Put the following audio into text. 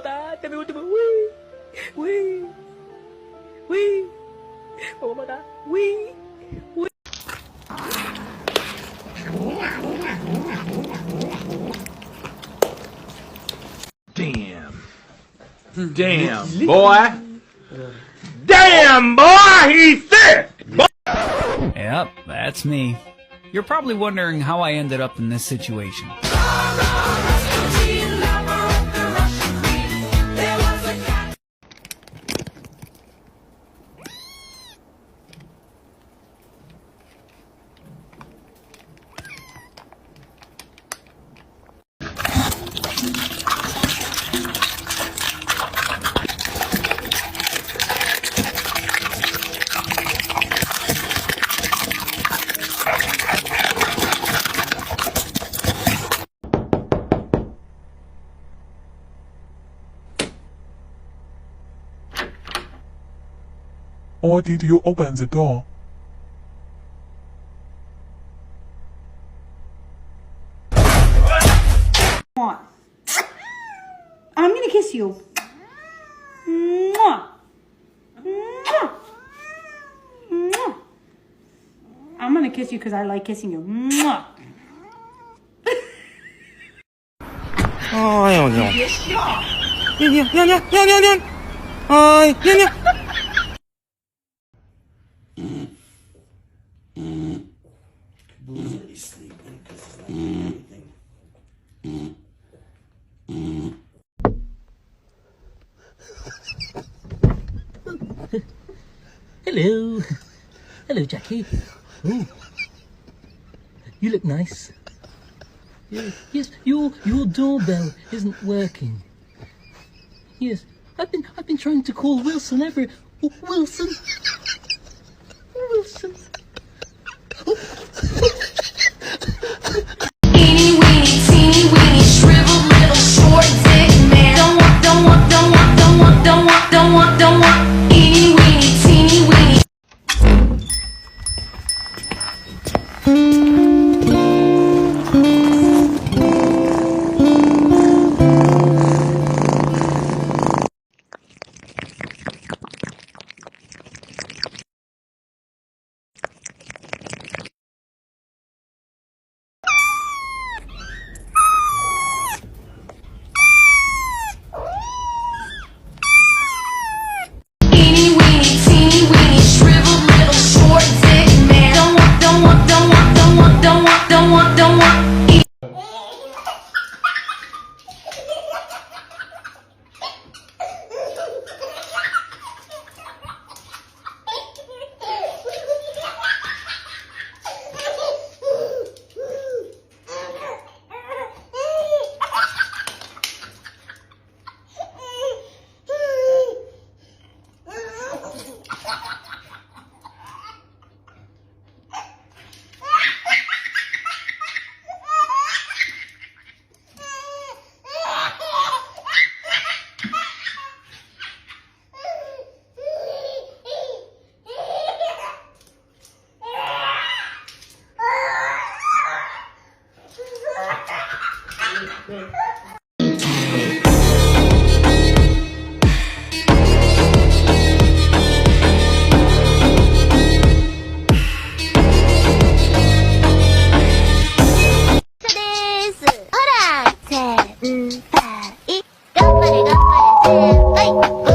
mamá, te mi último. Uy, uy, uy. Mamá, uy, uy. Damn, boy. Damn, boy, he's thick. Yep, that's me. You're probably wondering how I ended up in this situation. Or did you open the door? I'm gonna kiss you. Mwah. Mwah. Mwah. I'm gonna kiss you because I like kissing you. Mwah. 哎呦娘！娘！哎，娘！Hello, Jackie. Ooh. You look nice. Yes, your doorbell isn't working. Yes, I've been trying to call Wilson every Wilson. Eeny weeny, teeny weeny, shriveled little short dick man. Don't want. Eeny weeny, teeny weeny. Eeny weeny, teeny weeny, shriveled little short dick man. Don't want. Bye.